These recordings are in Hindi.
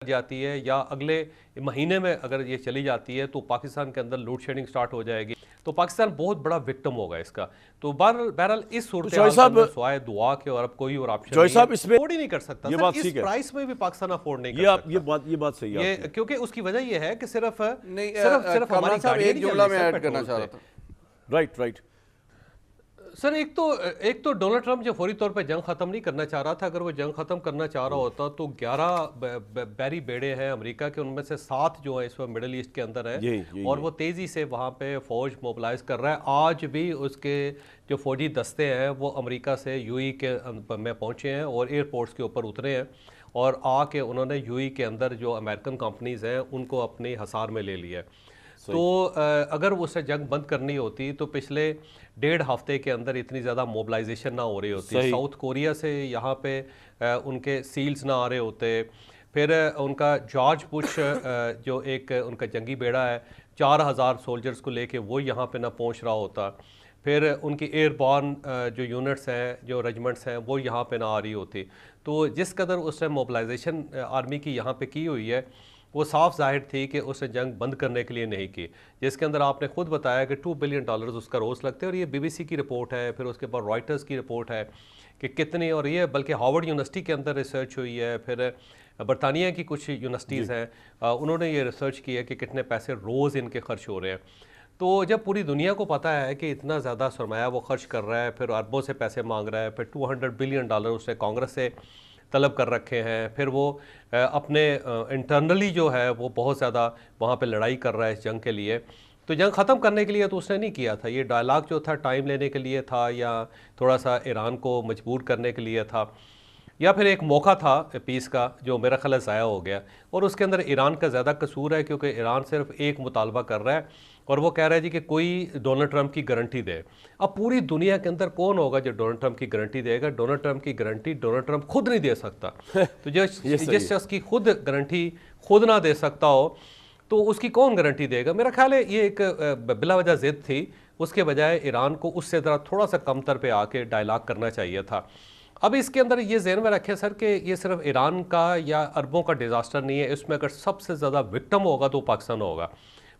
जाती है या अगले महीने में अगर ये चली जाती है तो पाकिस्तान के अंदर लोड शेडिंग स्टार्ट हो जाएगी, तो पाकिस्तान बहुत बड़ा विक्टिम होगा इसका। तो बहरहाल इस सूरत सवाए दुआ के और अब कोई और ऑप्शन अफोर्ड ही नहीं कर सकता। इस प्राइस में भी पाकिस्तान अफोर्ड नहीं कर सकता। ये बात सही है, क्योंकि उसकी वजह यह है कि सिर्फ हमारी गाड़ी एक जुमला में ऐड करना चाह रहा था। राइट सर, एक तो डोनाल्ड ट्रंप जो फौरी तौर पे जंग ख़त्म नहीं करना चाह रहा था। अगर वो जंग ख़त्म करना चाह रहा होता तो 11 बैरी बेड़े हैं अमेरिका के, उनमें से 7 जो है इस वक्त मिडल ईस्ट के अंदर है और वो तेज़ी से वहाँ पे फ़ौज मोबिलाइज कर रहा है। आज भी उसके जो फ़ौजी दस्ते हैं वो अमेरिका से यूएई के में पहुँचे हैं और एयरपोर्ट्स के ऊपर उतरे हैं और आके उन्होंने यूएई के अंदर जो अमेरिकन कंपनीज़ हैं उनको अपने हसार में ले लिया। तो अगर उससे जंग बंद करनी होती तो पिछले 1.5 हफ्ते के अंदर इतनी ज़्यादा मोबिलाइजेशन ना हो रही होती, साउथ कोरिया से यहाँ पे उनके सील्स ना आ रहे होते, फिर उनका जॉर्ज बुश जो एक उनका जंगी बेड़ा है 4000 सोल्जर्स को लेके वो यहाँ पे ना पहुँच रहा होता, फिर उनकी एयरबॉर्न जो यूनिट्स हैं जो रेजिमेंट्स हैं वो यहाँ पे ना आ रही होती। तो जिस कदर उसने मोबिलाइजेशन आर्मी की यहाँ पे की हुई है वो साफ जाहिर थी कि उसने जंग बंद करने के लिए नहीं की, जिसके अंदर आपने खुद बताया कि $2 बिलियन उसका रोज़ लगते हैं। और ये BBC की रिपोर्ट है, फिर उसके बाद रॉयटर्स की रिपोर्ट है कि कितनी, और ये बल्कि हार्वर्ड यूनिवर्सिटी के अंदर रिसर्च हुई है, फिर बरतानिया की कुछ यूनिवर्सिटीज़ हैं उन्होंने ये रिसर्च की है कि कितने पैसे रोज़ इनके खर्च हो रहे हैं। तो जब पूरी दुनिया को पता है कि इतना ज़्यादा सरमाया वो खर्च कर रहा है, फिर अरबों से पैसे मांग रहा है, फिर $200 बिलियन उसने कांग्रेस से तलब कर रखे हैं, फिर वो अपने इंटरनली जो है वो बहुत ज़्यादा वहाँ पे लड़ाई कर रहा है इस जंग के लिए। तो जंग ख़त्म करने के लिए तो उसने नहीं किया था, ये डायलॉग जो था टाइम लेने के लिए था या थोड़ा सा ईरान को मजबूर करने के लिए था, या फिर एक मौका था पीस का जो मेरा ख्याल ज़ाया हो गया। और उसके अंदर ईरान का ज़्यादा कसूर है क्योंकि ईरान सिर्फ एक मुतालबा कर रहा है और वो कह रहा है जी कि कोई डोनाल्ड ट्रंप की गारंटी दे। अब पूरी दुनिया के अंदर कौन होगा जो डोनाल्ड ट्रंप की गारंटी देगा? डोनाल्ड ट्रंप की गारंटी डोनाल्ड ट्रंप खुद नहीं दे सकता। तो जिस शख्स की खुद गारंटी खुद ना दे सकता हो तो उसकी कौन गारंटी देगा? मेरा ख्याल है ये एक बिलावजह ज़िद थी, उसके बजाय ईरान को उससे ज़रा थोड़ा सा कमतर पे आके डायलॉग करना चाहिए था। अब इसके अंदर ये ज़हन में रखें सर कि ये सिर्फ ईरान का या अरबों का डिज़ास्टर नहीं है, इसमें अगर सबसे ज़्यादा विक्टिम होगा तो पाकिस्तान होगा।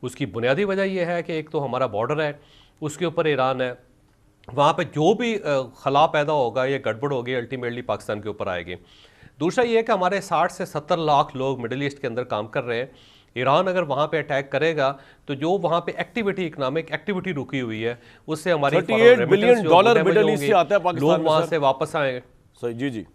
उसकी बुनियादी वजह यह है कि एक तो हमारा बॉर्डर है, उसके ऊपर ईरान है, वहाँ पे जो भी खला पैदा होगा या गड़बड़ होगी अल्टीमेटली पाकिस्तान के ऊपर आएगी। दूसरा ये है कि हमारे 60 से 70 लाख लोग मिडिल ईस्ट के अंदर काम कर रहे हैं। ईरान अगर वहाँ पे अटैक करेगा तो जो वहाँ पे एक्टिविटी, इकोनॉमिक एक्टिविटी रुकी हुई है, उससे हमारी $38 बिलियन मिडिल ईस्ट से आता है पाकिस्तान, लोग वहाँ से वापस आएंगे। सही जी जी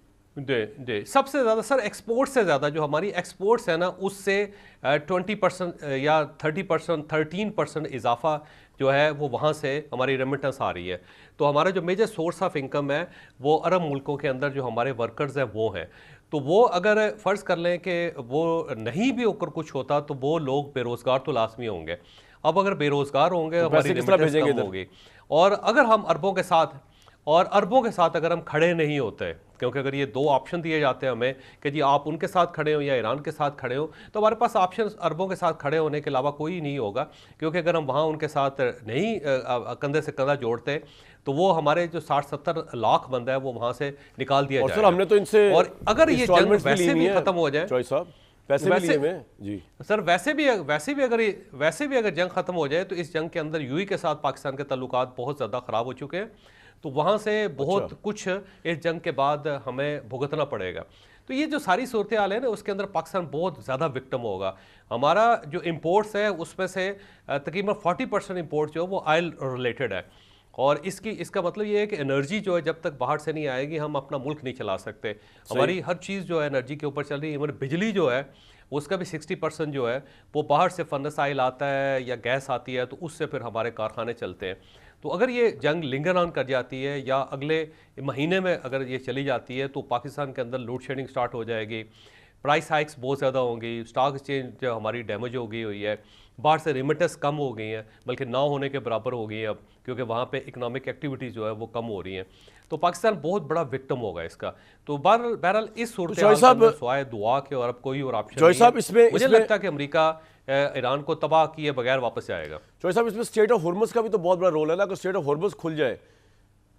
सबसे ज़्यादा सर एक्सपोर्ट से ज़्यादा जो हमारी एक्सपोर्ट्स है ना उससे 20% या 30% 13% इजाफा जो है वो वहाँ से हमारी रेमिटेंस आ रही है। तो हमारा जो मेजर सोर्स ऑफ इनकम है वो अरब मुल्कों के अंदर जो हमारे वर्कर्स हैं वो हैं। तो वो अगर फ़र्ज़ कर लें कि वो नहीं भी होकर कुछ होता तो वो लोग बेरोज़गार तो लाजमी होंगे। अब अगर बेरोज़गार होंगे तो हमारी रेमिटेंस कम होगी। और अगर हम अरबों के साथ अगर हम खड़े नहीं होते, क्योंकि अगर ये 2 ऑप्शन दिए जाते हैं हमें कि जी आप उनके साथ खड़े हो या ईरान के साथ खड़े हो, तो हमारे पास ऑप्शन अरबों के साथ खड़े होने के अलावा कोई नहीं होगा। क्योंकि अगर हम वहाँ उनके साथ नहीं कंधे से कंधा जोड़ते तो वो हमारे जो 60-70 लाख बंदा है वो वहाँ से निकाल दिया जाएगा। हमने तो इनसे और अगर ये जंग वैसे भी खत्म हो जाए, पैसे भी लिए हैं जी सर, वैसे भी अगर जंग खत्म हो जाए तो इस जंग के अंदर यूएई के साथ पाकिस्तान के ताल्लुकात बहुत ज़्यादा ख़राब हो चुके हैं, तो वहाँ से बहुत कुछ इस जंग के बाद हमें भुगतना पड़ेगा। तो ये जो सारी सूरत हाल है ना उसके अंदर पाकिस्तान बहुत ज़्यादा विक्टिम होगा। हमारा जो इम्पोर्ट्स है उसमें से तकरीबन 40% इम्पोर्ट जो है वो ऑयल रिलेटेड है। और इसका मतलब ये है कि एनर्जी जो है जब तक बाहर से नहीं आएगी हम अपना मुल्क नहीं चला सकते। हमारी हर चीज़ जो है एनर्जी के ऊपर चल रही है। हमारी बिजली जो है उसका भी 60% जो है वो बाहर से फर्नेस ऑयल आता है या गैस आती है, तो उससे फिर हमारे कारखाने चलते हैं। तो अगर ये जंग लिंगर ऑन कर जाती है या अगले महीने में अगर ये चली जाती है तो पाकिस्तान के अंदर लोड शेडिंग स्टार्ट हो जाएगी, प्राइस हाइक्स बहुत ज़्यादा होंगी, स्टॉक एक्सचेंज जो हमारी डैमेज हो गई हुई है, बाहर से रेमिटेंस कम हो गई हैं, बल्कि ना होने के बराबर हो गई हैं अब, क्योंकि वहाँ पे इकोनॉमिक एक्टिविटीज़ जो है वो कम हो रही हैं। तो पाकिस्तान बहुत बड़ा विक्टिम होगा इसका। तो बहरहाल इस सूरत सवाए दुआ के और अब कोई और ऑप्शन नहीं है। मुझे लगता है कि अमेरिका ईरान को तबाह किए बगैर वापस जाएगा। चौधरी साहब, इसमें स्टेट ऑफ हॉर्मज़ का भी तो बहुत बड़ा रोल है ना। अगर स्टेट ऑफ हॉर्मज़ खुल जाए,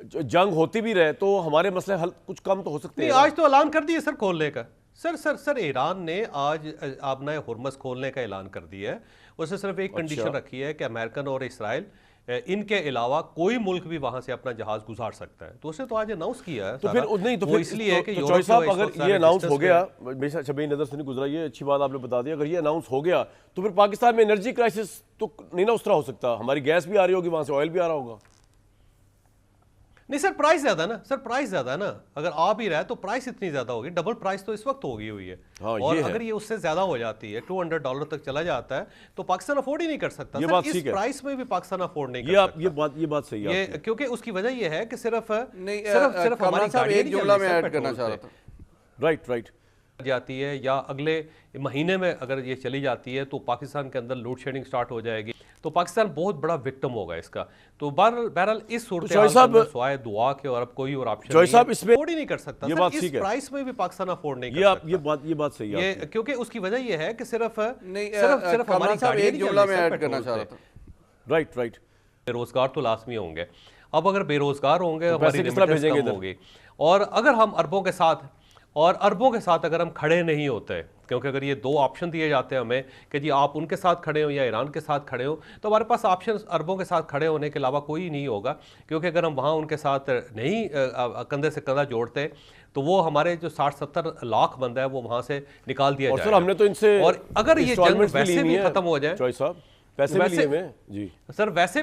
जंग होती भी रहे, तो हमारे मसले हल कुछ कम तो हो सकते हैं। आज तो ऐलान कर दिए सर खोलने का, सर ईरान ने आज अपना हुर्मस खोलने का ऐलान कर दिया है। उसने सिर्फ एक कंडीशन रखी है कि अमेरिकन और इसराइल इनके अलावा कोई मुल्क भी वहां से अपना जहाज गुजार सकता है। तो उसने तो आज अनाउंस किया है। तो फिर नहीं तो वो फिर इसलिए कि तो साहब अगर ये अनाउंस हो गया, बेशक छबी नजर से नहीं गुजरा, ये अच्छी बात आपने बता दी। अगर ये अनाउंस हो गया तो फिर पाकिस्तान में एनर्जी क्राइसिस तो नहीं ना उस तरह हो सकता। हमारी गैस भी आ रही होगी, वहां से ऑयल भी आ रहा होगा। नहीं सर, प्राइस ज्यादा है ना सर, प्राइस ज्यादा है ना। अगर आ भी रहा है तो प्राइस इतनी ज्यादा होगी, डबल प्राइस तो इस वक्त हो गई हुई है। हाँ, और ये अगर ये उससे ज्यादा हो जाती है, $200 तक चला जाता है, तो पाकिस्तान अफोर्ड ही नहीं कर सकता। ये सर, बात इस ठीक है। प्राइस में भी पाकिस्तान अफोर्ड नहीं कर सकता। ये बात सही है ये क्योंकि उसकी वजह ये है कि सिर्फ नहीं, हमारी साहब एक जुमला में ऐड करना चाह रहा था। राइट जाती है या अगले महीने में अगर ये चली जाती है तो पाकिस्तान के अंदर लोड शेडिंग स्टार्ट हो जाएगी, तो पाकिस्तान बहुत बड़ा विक्टिम होगा इसका। तो बहरहाल इस सूरत सवाए दुआ के और अब कोई और ऑप्शन अफोर्ड ही नहीं कर सकता। ये सर, बात इस ठीक है। प्राइस में भी पाकिस्तान अफोर्ड नहीं कर सकता। ये बात सही है। ये क्योंकि उसकी वजह ये है कि सिर्फ हमारी साहब एक जुमला में ऐड करना चाह रहा था। राइट बेरोजगार तो लाजमी होंगे। अब अगर बेरोजगार होंगे तो हमारी रेमिटेंस कम होगी। और अगर हम अरबों के साथ अगर हम खड़े नहीं होते, क्योंकि अगर ये दो ऑप्शन दिए जाते हैं हमें कि जी आप उनके साथ खड़े हो या ईरान के साथ खड़े हो, तो हमारे पास ऑप्शन अरबों के साथ खड़े होने के अलावा कोई नहीं होगा। क्योंकि अगर हम वहाँ उनके साथ नहीं कंधे से कंधा जोड़ते तो वो हमारे जो 60-70 लाख बंदा है वो वहाँ से निकाल दिया जाएगा। सर हमने तो इनसे और अगर ये जंग वैसे भी खत्म हो जाए, पैसे भी लिए हैं जी सर, वैसे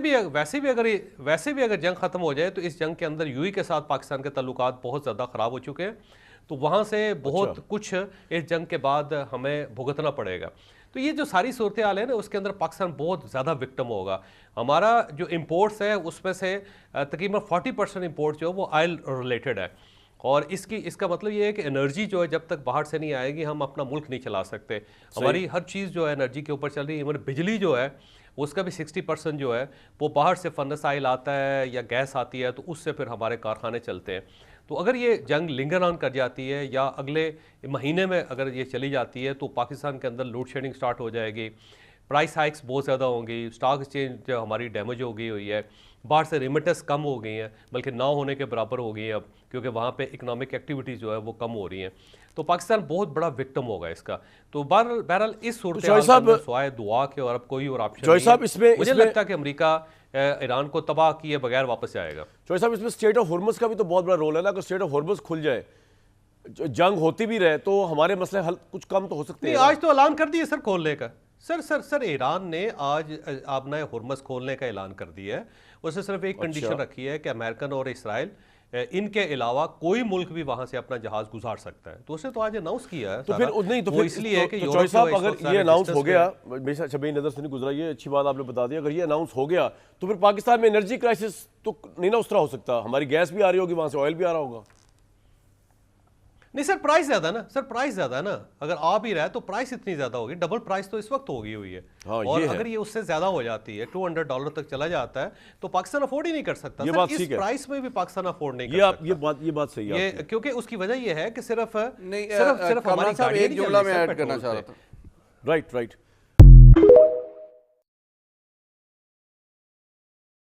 भी अगर जंग खत्म हो जाए तो इस जंग के अंदर यूएई के साथ पाकिस्तान के ताल्लुकात बहुत ज़्यादा ख़राब हो चुके हैं। तो वहाँ से बहुत कुछ इस जंग के बाद हमें भुगतना पड़ेगा। तो ये जो सारी सूरत हाल है ना, उसके अंदर पाकिस्तान बहुत ज़्यादा विक्टिम होगा। हमारा जो इम्पोर्ट्स है उसमें से तकरीबन 40% इम्पोर्ट जो है वो ऑयल रिलेटेड है। और इसका मतलब ये है कि एनर्जी जो है जब तक बाहर से नहीं आएगी हम अपना मुल्क नहीं चला सकते। हमारी हर चीज़ जो है एनर्जी के ऊपर चल रही है। इवन बिजली जो है उसका भी 60% जो है वो बाहर से फर्नेस ऑयल आता है या गैस आती है, तो उससे फिर हमारे कारखाने चलते हैं। तो अगर ये जंग लिंगर ऑन कर जाती है या अगले महीने में अगर ये चली जाती है तो पाकिस्तान के अंदर लोड शेडिंग स्टार्ट हो जाएगी, प्राइस हाइक्स बहुत ज़्यादा होंगी, स्टॉक एक्सचेंज जो हमारी डैमेज हो गई हुई है, बाहर से रेमिटेंस कम हो गई हैं, बल्कि ना होने के बराबर हो गई हैं अब, क्योंकि वहाँ पे इकोनॉमिक एक्टिविटीज़ जो है वो कम हो रही हैं। तो पाकिस्तान बहुत बड़ा विक्टिम होगा इसका। तो बहरहाल इस सूरत सवाए दुआ के और अब कोई और ऑप्शन मुझे लगता है कि अमेरिका ईरान को तबाह किए बगैर वापस जाएगा। चौधरी साहब, इसमें स्टेट ऑफ हुर्मुज़ का भी तो बहुत बड़ा रोल है ना। अगर स्टेट ऑफ हुर्मुज़ खुल जाए, जंग होती भी रहे, तो हमारे मसले हल कुछ कम तो हो सकते हैं। आज तो ऐलान कर दिए सर खोलने का। सर ईरान ने आज अपना हुर्मुज़ खोलने का ऐलान कर दिया है। उसने सिर्फ एक कंडीशन रखी है कि अमेरिकन और इसराइल इनके अलावा कोई मुल्क भी वहां से अपना जहाज गुजार सकता है। तो उसने तो आज अनाउंस किया है। तो फिर नहीं तो फिर इसलिए है कि चौधरी साहब अगर ये अनाउंस हो गया, बेशक छबी नजर से नहीं गुजरा, ये अच्छी बात आपने बता दी। अगर ये अनाउंस हो गया तो फिर पाकिस्तान में एनर्जी क्राइसिस तो नहीं ना उस तरह हो सकता। हमारी गैस भी आ रही होगी, वहां से ऑयल भी आ रहा होगा। नहीं सर, प्राइस ज्यादा है ना सर, प्राइस ज्यादा है ना। अगर आ भी रहा है तो प्राइस इतनी ज्यादा होगी, डबल प्राइस तो इस वक्त हो गई हुई है। हाँ, और अगर ये उससे ज्यादा हो जाती है, $200 तक चला जाता है, तो पाकिस्तान अफोर्ड ही नहीं कर सकता। ये सर, बात इस ठीक है। प्राइस में भी पाकिस्तान अफोर्ड नहीं कर सकता। ये बात सही है। क्योंकि उसकी वजह ये है कि सिर्फ हमारी साहब एक जुमला में ऐड करना चाह रहा था। राइट